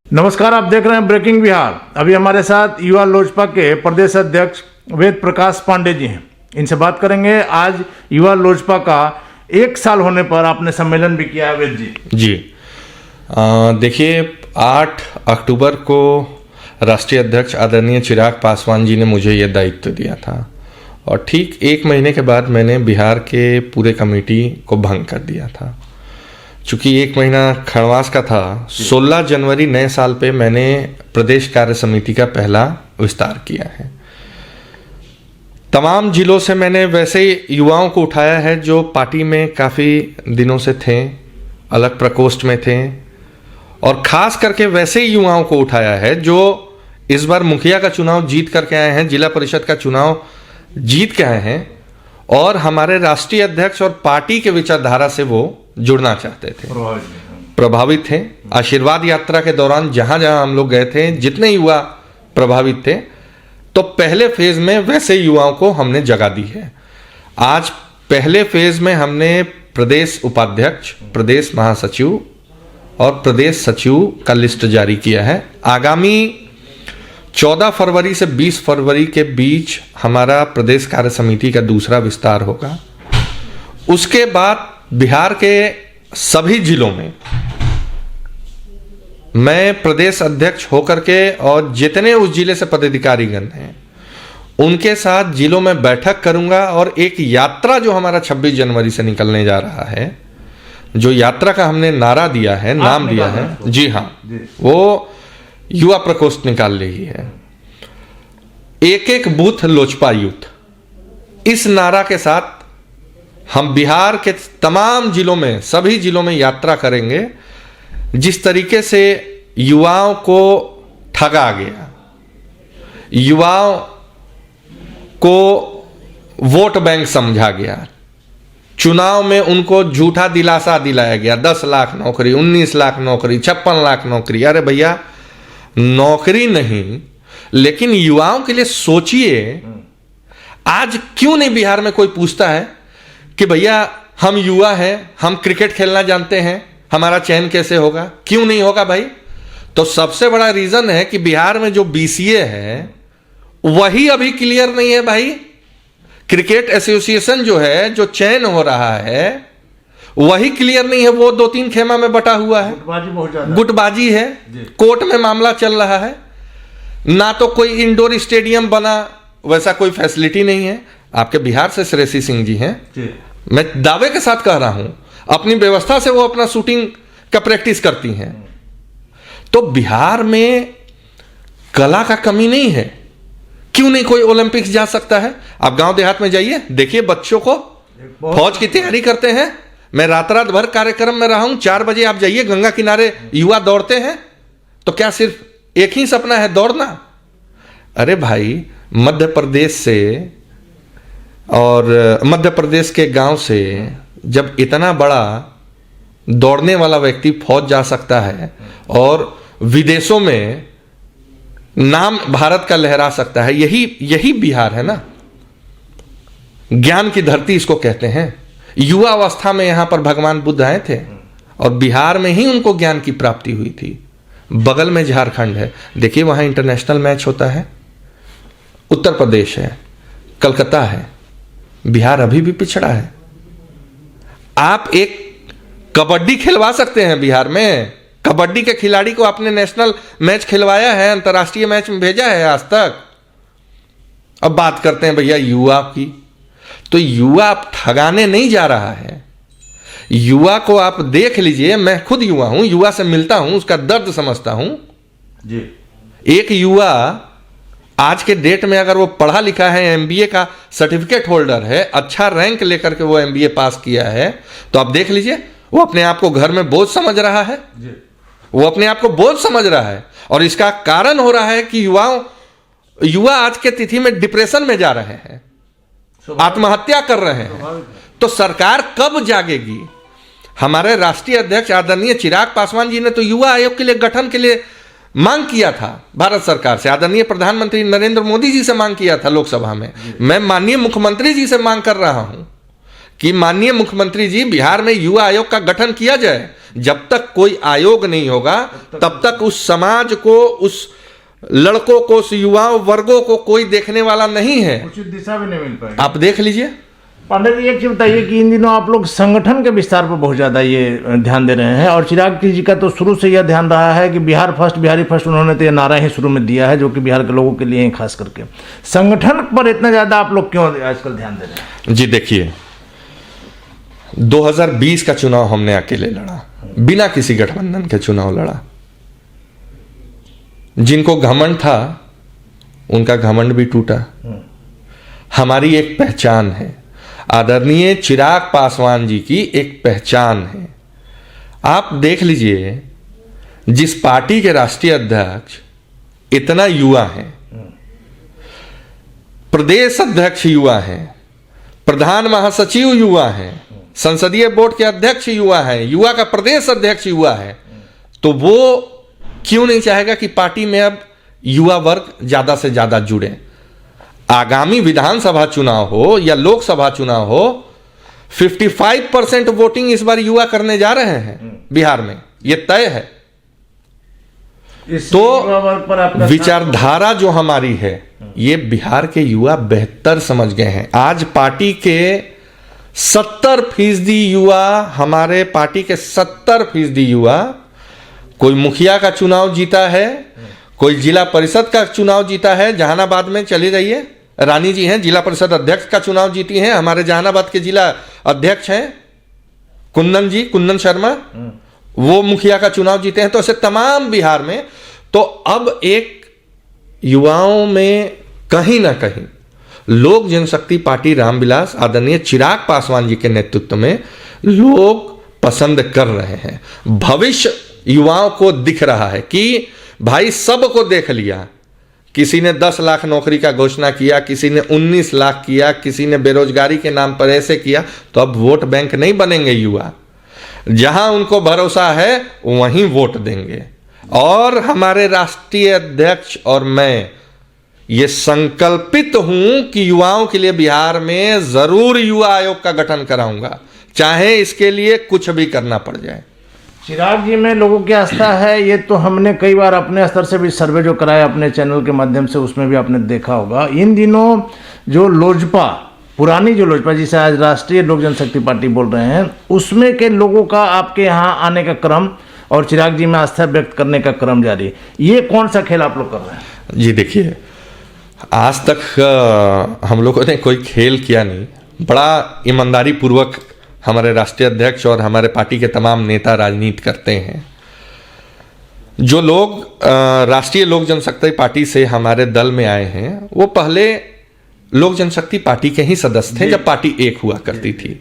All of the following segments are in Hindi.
नमस्कार, आप देख रहे हैं ब्रेकिंग बिहार। अभी हमारे साथ युवा लोजपा के प्रदेश अध्यक्ष वेद प्रकाश पांडे जी हैं। इनसे बात करेंगे। आज युवा लोजपा का 1 साल होने पर आपने सम्मेलन भी किया है, वेद जी। देखिए, 8 अक्टूबर को राष्ट्रीय अध्यक्ष आदरणीय चिराग पासवान जी ने मुझे ये दायित्व दिया था और ठीक 1 महीने के बाद मैंने बिहार के पूरे कमेटी को भंग कर दिया था। चूँकि 1 महीना खरवास का था, 16 जनवरी नए साल पे मैंने प्रदेश कार्य समिति का पहला विस्तार किया है। तमाम जिलों से मैंने वैसे युवाओं को उठाया है जो पार्टी में काफ़ी दिनों से थे, अलग प्रकोष्ठ में थे, और ख़ास करके वैसे युवाओं को उठाया है जो इस बार मुखिया का चुनाव जीत करके आए हैं, जिला परिषद का चुनाव जीत के आए हैं और हमारे राष्ट्रीय अध्यक्ष और पार्टी के विचारधारा से वो जुड़ना चाहते थे, प्रभावित थे। आशीर्वाद यात्रा के दौरान जहां जहां हम लोग गए थे, जितने युवा प्रभावित थे, तो पहले फेज में वैसे युवाओं को हमने जगह दी है। आज पहले फेज में हमने प्रदेश उपाध्यक्ष, प्रदेश महासचिव और प्रदेश सचिव का लिस्ट जारी किया है। आगामी 14 फरवरी से 20 फरवरी के बीच हमारा प्रदेश कार्य समिति का दूसरा विस्तार होगा। उसके बाद बिहार के सभी जिलों में मैं प्रदेश अध्यक्ष होकर के और जितने उस जिले से पदाधिकारीगण हैं उनके साथ जिलों में बैठक करूंगा और एक यात्रा जो हमारा 26 जनवरी से निकलने जा रहा है, जो यात्रा का हमने नारा दिया है, नाम दिया है, जी हाँ, वो युवा प्रकोष्ठ निकाल रही है। एक एक बूथ लोजपा यूथ, इस नारा के साथ हम बिहार के तमाम जिलों में, सभी जिलों में यात्रा करेंगे। जिस तरीके से युवाओं को ठगा गया, युवाओं को वोट बैंक समझा गया, चुनाव में उनको झूठा दिलासा दिलाया गया, 10 लाख नौकरी, 19 लाख नौकरी, 56 लाख नौकरी। अरे भैया, नौकरी नहीं, लेकिन युवाओं के लिए सोचिए। आज क्यों नहीं बिहार में कोई पूछता है कि भैया हम युवा हैं, हम क्रिकेट खेलना जानते हैं, हमारा चयन कैसे होगा? क्यों नहीं होगा भाई? तो सबसे बड़ा रीजन है कि बिहार में जो BCA है वही अभी क्लियर नहीं है भाई। क्रिकेट एसोसिएशन जो है, जो चयन हो रहा है, वही क्लियर नहीं है। वो 2-3 खेमा में बटा हुआ है, गुटबाजी है, कोर्ट में मामला चल रहा है। ना तो कोई इंडोर स्टेडियम बना, वैसा कोई फैसिलिटी नहीं है। आपके बिहार से श्रेयसी सिंह जी हैं, मैं दावे के साथ कह रहा हूं, अपनी व्यवस्था से वो अपना शूटिंग का प्रैक्टिस करती हैं। तो बिहार में कला का कमी नहीं है। क्यों नहीं कोई ओलंपिक्स जा सकता है? आप गांव देहात में जाइए, देखिए बच्चों को फौज की तैयारी करते हैं। मैं रात भर कार्यक्रम में रहा हूं, 4 बजे आप जाइए, गंगा किनारे युवा दौड़ते हैं। तो क्या सिर्फ एक ही सपना है, दौड़ना? अरे भाई, मध्य प्रदेश से और मध्य प्रदेश के गांव से जब इतना बड़ा दौड़ने वाला व्यक्ति फौज जा सकता है और विदेशों में नाम भारत का लहरा सकता है, यही बिहार है ना। ज्ञान की धरती इसको कहते हैं। युवा अवस्था में यहां पर भगवान बुद्ध आए थे और बिहार में ही उनको ज्ञान की प्राप्ति हुई थी। बगल में झारखंड है, देखिए वहां इंटरनेशनल मैच होता है। उत्तर प्रदेश है, कलकत्ता है, बिहार अभी भी पिछड़ा है। आप एक कबड्डी खिलवा सकते हैं बिहार में। कबड्डी के खिलाड़ी को आपने नेशनल मैच खिलवाया है, अंतर्राष्ट्रीय मैच में भेजा है आज तक? अब बात करते हैं भैया युवा की। तो युवा आप ठगाने नहीं जा रहा है। युवा को आप देख लीजिए, मैं खुद युवा हूं, युवा से मिलता हूं, उसका दर्द समझता हूं जी। एक युवा आज के डेट में अगर वो पढ़ा लिखा है, MBA का सर्टिफिकेट होल्डर है, अच्छा रैंक लेकर के वो MBA पास किया है, तो आप देख लीजिए, वो अपने आप को घर में बोझ समझ रहा है, वो अपने आप को बोझ समझ रहा है। और इसका कारण हो रहा है कि युवा आज के तिथि में डिप्रेशन में जा रहे हैं, आत्महत्या कर रहे हैं। तो सरकार कब जागेगी? हमारे राष्ट्रीय अध्यक्ष आदरणीय चिराग पासवान जी ने तो युवा आयोग के लिए गठन के लिए मांग किया था भारत सरकार से, आदरणीय प्रधानमंत्री नरेंद्र मोदी जी से मांग किया था लोकसभा में। मैं माननीय मुख्यमंत्री जी से मांग कर रहा हूं कि माननीय मुख्यमंत्री जी, बिहार में युवा आयोग का गठन किया जाए, जब तक कोई आयोग नहीं होगा तब तक उस समाज को, उस लड़कों को, उस युवा वर्गों को कोई देखने वाला नहीं है, उचित दिशा भी नहीं मिल पाएगी। आप देख लीजिए। पांडे जी, एक चीज बताइए कि इन दिनों आप लोग संगठन के विस्तार पर बहुत ज्यादा ये ध्यान दे रहे हैं, और चिराग जी का तो शुरू से यह ध्यान रहा है कि बिहार फर्स्ट, बिहारी फर्स्ट, उन्होंने तो ये नारा ही शुरू में दिया है जो कि बिहार के लोगों के लिए ही खास करके। संगठन पर इतना ज्यादा आप लोग क्यों आजकल ध्यान दे रहे हैं? जी देखिए, 2020 का चुनाव हमने अकेले लड़ा, बिना किसी गठबंधन के चुनाव लड़ा। जिनको घमंड था उनका घमंड भी टूटा। हमारी एक पहचान है, आदरणीय चिराग पासवान जी की एक पहचान है। आप देख लीजिए, जिस पार्टी के राष्ट्रीय अध्यक्ष इतना युवा हैं, प्रदेश अध्यक्ष युवा हैं, प्रधान महासचिव युवा हैं, संसदीय बोर्ड के अध्यक्ष युवा हैं, युवा का प्रदेश अध्यक्ष युवा है, तो वो क्यों नहीं चाहेगा कि पार्टी में अब युवा वर्ग ज्यादा से ज्यादा जुड़े? आगामी विधानसभा चुनाव हो या लोकसभा चुनाव हो, 55% वोटिंग इस बार युवा करने जा रहे हैं बिहार में, यह तय है। तो विचारधारा जो हमारी है, ये बिहार के युवा बेहतर समझ गए हैं। आज पार्टी के 70% युवा, हमारे पार्टी के 70% युवा, कोई मुखिया का चुनाव जीता है, कोई जिला परिषद का चुनाव जीता है। जहानाबाद में चली जाइए, रानी जी हैं, जिला परिषद अध्यक्ष का चुनाव जीती हैं, हमारे जहानाबाद के जिला अध्यक्ष हैं कुंदन जी, कुंदन शर्मा, वो मुखिया का चुनाव जीते हैं। तो ऐसे तमाम बिहार में। तो अब एक युवाओं में कहीं ना कहीं लोक जनशक्ति पार्टी रामविलास आदरणीय चिराग पासवान जी के नेतृत्व में लोग पसंद कर रहे हैं। भविष्य युवाओं को दिख रहा है कि भाई सबको देख लिया, किसी ने 10 लाख नौकरी का घोषणा किया, किसी ने 19 लाख किया, किसी ने बेरोजगारी के नाम पर ऐसे किया। तो अब वोट बैंक नहीं बनेंगे युवा, जहां उनको भरोसा है वहीं वोट देंगे। और हमारे राष्ट्रीय अध्यक्ष और मैं ये संकल्पित हूं कि युवाओं के लिए बिहार में जरूर युवा आयोग का गठन कराऊंगा, चाहे इसके लिए कुछ भी करना पड़ जाए। चिराग जी में लोगों की आस्था है, ये तो हमने कई बार अपने स्तर से भी सर्वे जो कराया अपने चैनल के माध्यम से, उसमें भी आपने देखा होगा। इन दिनों जो लोजपा, पुरानी जो लोजपा जिसे आज राष्ट्रीय लोक जनशक्ति पार्टी बोल रहे हैं, उसमें के लोगों का आपके यहाँ आने का क्रम और चिराग जी में आस्था व्यक्त करने का क्रम जारी है। ये कौन सा खेल आप लोग कर रहे हैं? जी देखिए, आज तक हम लोगों ने कोई खेल किया नहीं। बड़ा ईमानदारी पूर्वक हमारे राष्ट्रीय अध्यक्ष और हमारे पार्टी के तमाम नेता राजनीति करते हैं। जो लोग राष्ट्रीय लोक जनशक्ति पार्टी से हमारे दल में आए हैं, वो पहले लोक जनशक्ति पार्टी के ही सदस्य थे जब पार्टी एक हुआ करती थी।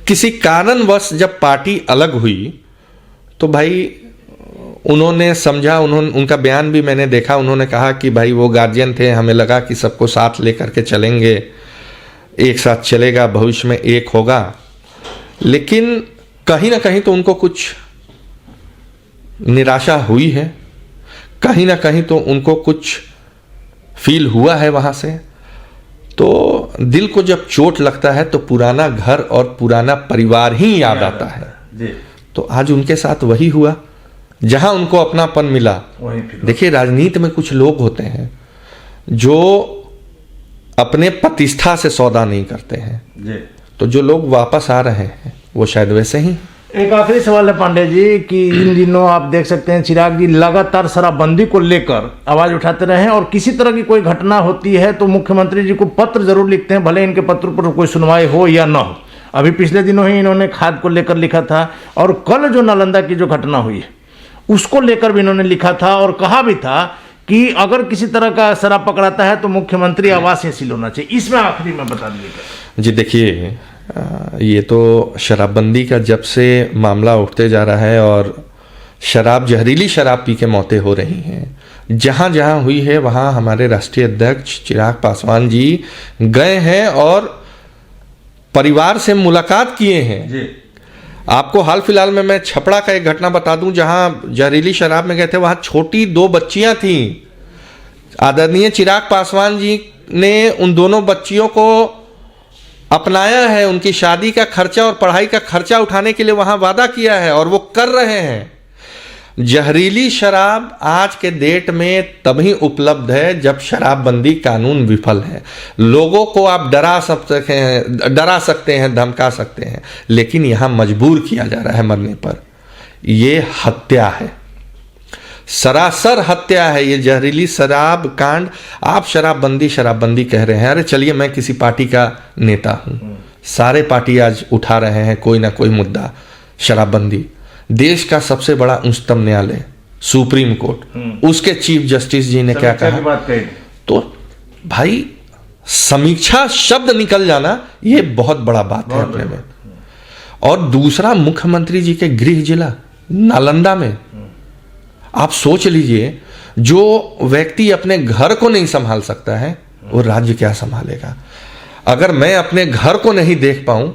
किसी कारणवश जब पार्टी अलग हुई तो भाई उन्होंने समझा, उनका बयान भी मैंने देखा, उन्होंने कहा कि भाई वो गार्जियन थे, हमें लगा कि सबको साथ लेकर के चलेंगे, एक साथ चलेगा, भविष्य में एक होगा। लेकिन कहीं ना कहीं तो उनको कुछ निराशा हुई है, कहीं ना कहीं तो उनको कुछ फील हुआ है वहां से। तो दिल को जब चोट लगता है तो पुराना घर और पुराना परिवार ही याद आता है। तो आज उनके साथ वही हुआ, जहां उनको अपनापन मिला। देखिए, राजनीति में कुछ लोग होते हैं जो अपने प्रतिष्ठा से सौदा नहीं करते हैं। तो जो लोग वापस आ रहे हैं वो शायद वैसे ही। एक आखिरी सवाल है पांडे जी कि इन दिनों आप देख सकते हैं चिराग जी लगातार शराबबंदी को लेकर आवाज उठाते रहे हैं, और किसी तरह की कोई घटना होती है तो मुख्यमंत्री जी को पत्र जरूर लिखते हैं, भले इनके पत्र पर कोई सुनवाई हो या ना हो। अभी पिछले दिनों ही इन्होंने खाद को लेकर लिखा था, और कल जो नालंदा की जो घटना हुई है उसको लेकर भी इन्होंने लिखा था, और कहा भी था कि अगर किसी तरह का शराब पकड़ाता है तो मुख्यमंत्री आवास से सील होना चाहिए। इसमें आखिरी में बता दीजिएगा। जी देखिए, ये तो शराबबंदी का जब से मामला उठते जा रहा है और शराब, जहरीली शराब पी के मौतें हो रही हैं, जहां जहां हुई है वहां हमारे राष्ट्रीय अध्यक्ष चिराग पासवान जी गए हैं और परिवार से मुलाकात किए हैं जी। आपको हाल फिलहाल में मैं छपड़ा का एक घटना बता दूं, जहां जहरीली शराब में गए थे, वहां छोटी 2 बच्चियां थीं। आदरणीय चिराग पासवान जी ने उन दोनों बच्चियों को अपनाया है, उनकी शादी का खर्चा और पढ़ाई का खर्चा उठाने के लिए वहां वादा किया है और वो कर रहे हैं। जहरीली शराब आज के डेट में तभी उपलब्ध है जब शराबबंदी कानून विफल है। लोगों को आप डरा सकते हैं, धमका सकते हैं, लेकिन यहां मजबूर किया जा रहा है मरने पर। यह हत्या है, सरासर हत्या है ये जहरीली शराब कांड। आप शराबबंदी कह रहे हैं। अरे चलिए, मैं किसी पार्टी का नेता हूं, सारे पार्टी आज उठा रहे हैं कोई ना कोई मुद्दा। शराबबंदी, देश का सबसे बड़ा उच्चतम न्यायालय सुप्रीम कोर्ट, उसके चीफ जस्टिस जी ने क्या कहा, तो भाई समीक्षा शब्द निकल जाना ये बहुत बड़ा बात है अपने में। और दूसरा, मुख्यमंत्री जी के गृह जिला नालंदा में आप सोच लीजिए, जो व्यक्ति अपने घर को नहीं संभाल सकता है वो राज्य क्या संभालेगा। अगर मैं अपने घर को नहीं देख पाऊं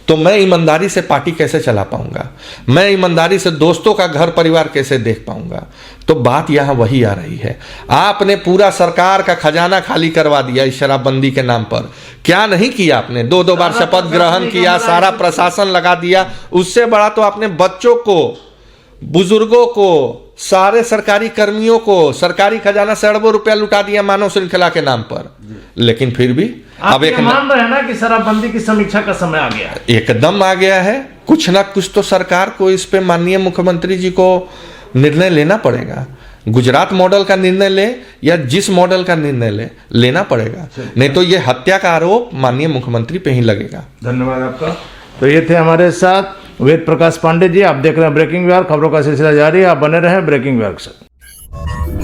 तो मैं ईमानदारी से पार्टी कैसे चला पाऊंगा, मैं ईमानदारी से दोस्तों का घर परिवार कैसे देख पाऊंगा। तो बात यहां वही आ रही है। आपने पूरा सरकार का खजाना खाली करवा दिया इस शराबबंदी के नाम पर। क्या नहीं किया आपने? दो बार शपथ ग्रहण किया, सारा प्रशासन लगा दिया। उससे बड़ा तो आपने बच्चों को, बुजुर्गों को, सारे सरकारी कर्मियों को सरकारी खजाना से अरबों रुपया लुटा दिया मानव श्रृंखला के नाम पर। लेकिन फिर भी अब एक मान रहे हैं ना कि शराबबंदी की समीक्षा का समय आ गया है। एकदम आ गया है। कुछ ना कुछ तो सरकार को इस पे, माननीय मुख्यमंत्री जी को निर्णय लेना पड़ेगा। गुजरात मॉडल का निर्णय ले या जिस मॉडल का निर्णय लेना पड़ेगा, नहीं तो ये हत्या का आरोप माननीय मुख्यमंत्री पे ही लगेगा। धन्यवाद आपका। तो ये थे हमारे साथ वेद प्रकाश पांडे जी। आप देख रहे हैं ब्रेकिंग बिहार, खबरों का सिलसिला जारी है। आप बने रहे ब्रेकिंग बिहार के साथ।